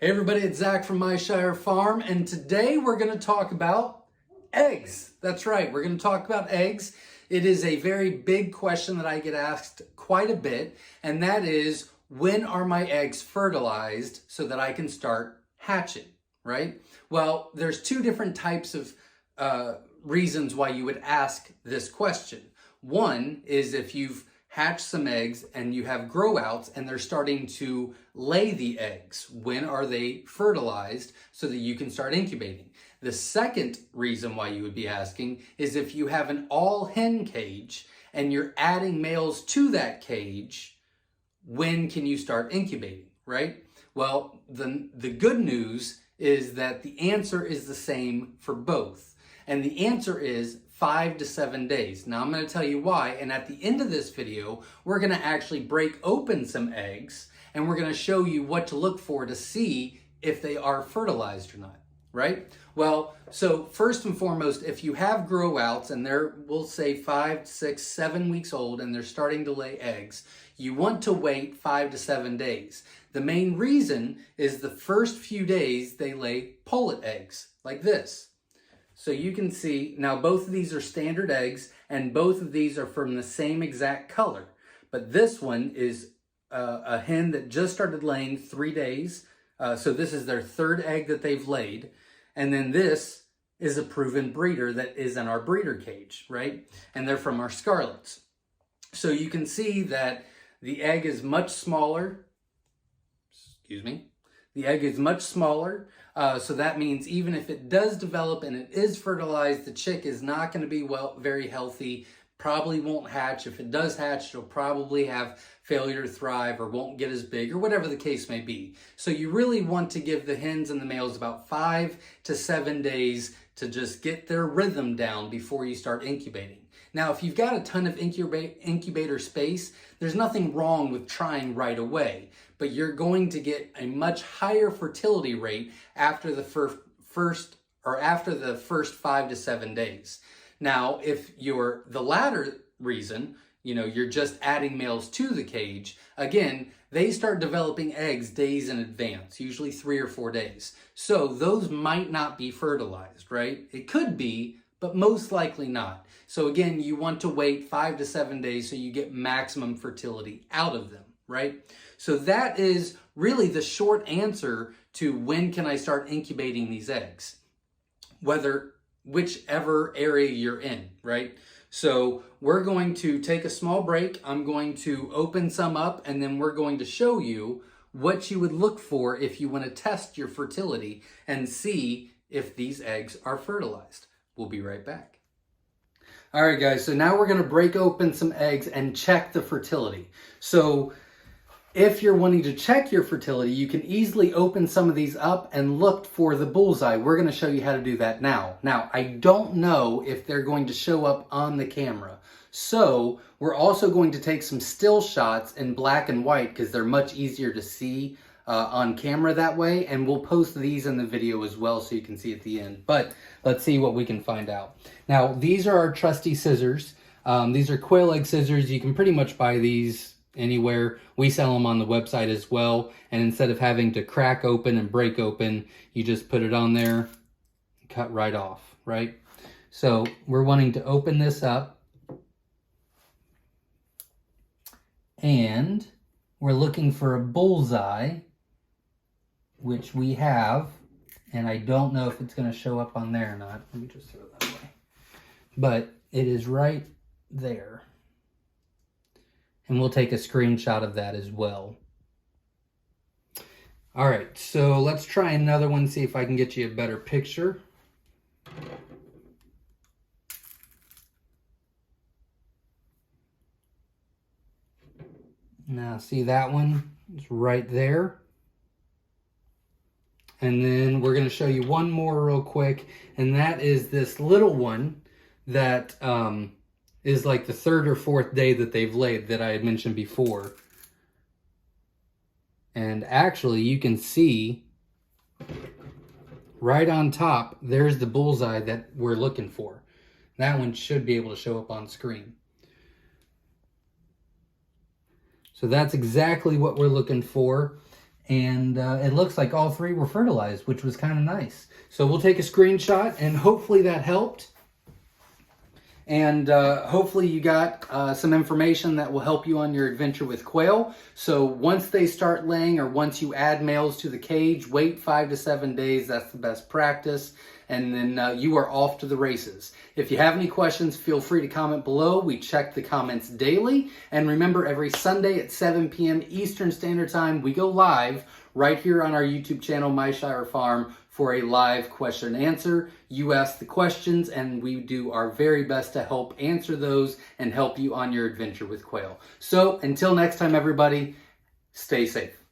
Hey everybody, it's Zach from Myshire Farm, and today we're going to talk about eggs. That's right, we're going to talk about eggs. It is a very big question that I get asked quite a bit, and that is, when are my eggs fertilized so that I can start hatching, right? Well, there's two different types of reasons why you would ask this question. One is if you've hatch some eggs and you have grow outs and they're starting to lay the eggs. When are they fertilized so that you can start incubating? The second reason why you would be asking is if you have an all hen cage and you're adding males to that cage, when can you start incubating, right? Well, the good news is that the answer is the same for both. And the answer is 5 to 7 days. Now I'm going to tell you why, and at the end of this video, we're going to actually break open some eggs, and we're going to show you what to look for to see if they are fertilized or not, right? Well, so first and foremost, if you have grow outs and they're, we'll say 5, 6, 7 weeks old and they're starting to lay eggs, you want to wait 5 to 7 days. The main reason is the first few days they lay pullet eggs like this. So you can see, now both of these are standard eggs and both of these are from the same exact color. But this one is a hen that just started laying 3 days. So this is their third egg that they've laid. And then this is a proven breeder that is in our breeder cage, right? And they're from our scarlets. So you can see that the egg is much smaller. Excuse me. The egg is much smaller, so that means even if it does develop and it is fertilized, the chick is not going to be very healthy, probably won't hatch. If it does hatch, it'll probably have failure to thrive or won't get as big or whatever the case may be. So you really want to give the hens and the males about 5 to 7 days to just get their rhythm down before you start incubating. Now, if you've got a ton of incubator space, there's nothing wrong with trying right away, but you're going to get a much higher fertility rate after the first 5 to 7 days. Now, if you're the latter reason, you're just adding males to the cage, again, they start developing eggs days in advance, usually 3 or 4 days. So those might not be fertilized, right? It could be, but most likely not. So again, you want to wait 5 to 7 days so you get maximum fertility out of them, right? So that is really the short answer to when can I start incubating these eggs, whichever area you're in, right? So we're going to take a small break. I'm going to open some up and then we're going to show you what you would look for if you want to test your fertility and see if these eggs are fertilized. We'll be right back. All right, guys, so now we're going to break open some eggs and check the fertility. So if you're wanting to check your fertility, you can easily open some of these up and look for the bullseye. We're going to show you how to do that now. Now, I don't know if they're going to show up on the camera. So we're also going to take some still shots in black and white because they're much easier to see on camera that way, and we'll post these in the video as well so you can see at the end. But let's see what we can find out. Now, these are our trusty scissors. These are quail egg scissors. You can pretty much buy these anywhere. We sell them on the website as well, and instead of having to crack open and break open, you just put it on there and cut right off, right? So we're wanting to open this up, and we're looking for a bullseye, which we have, and I don't know if it's going to show up on there or not. Let me just throw that away. But it is right there. And we'll take a screenshot of that as well. All right, so let's try another one, see if I can get you a better picture. Now, see that one? It's right there. And then we're going to show you one more real quick, and that is this little one that is like the 3rd or 4th day that they've laid that I had mentioned before. And actually, you can see right on top, there's the bullseye that we're looking for. That one should be able to show up on screen. So that's exactly what we're looking for. And it looks like all 3 were fertilized, which was kind of nice. So we'll take a screenshot, and hopefully that helped. And hopefully you got some information that will help you on your adventure with quail. So once they start laying, or once you add males to the cage, wait 5 to 7 days. That's the best practice. And then you are off to the races. If you have any questions, feel free to comment below. We check the comments daily. And remember, every Sunday at 7 p.m. Eastern Standard Time, we go live right here on our YouTube channel, Myshire Farm, for a live question and answer. You ask the questions, and we do our very best to help answer those and help you on your adventure with quail. So until next time, everybody, stay safe.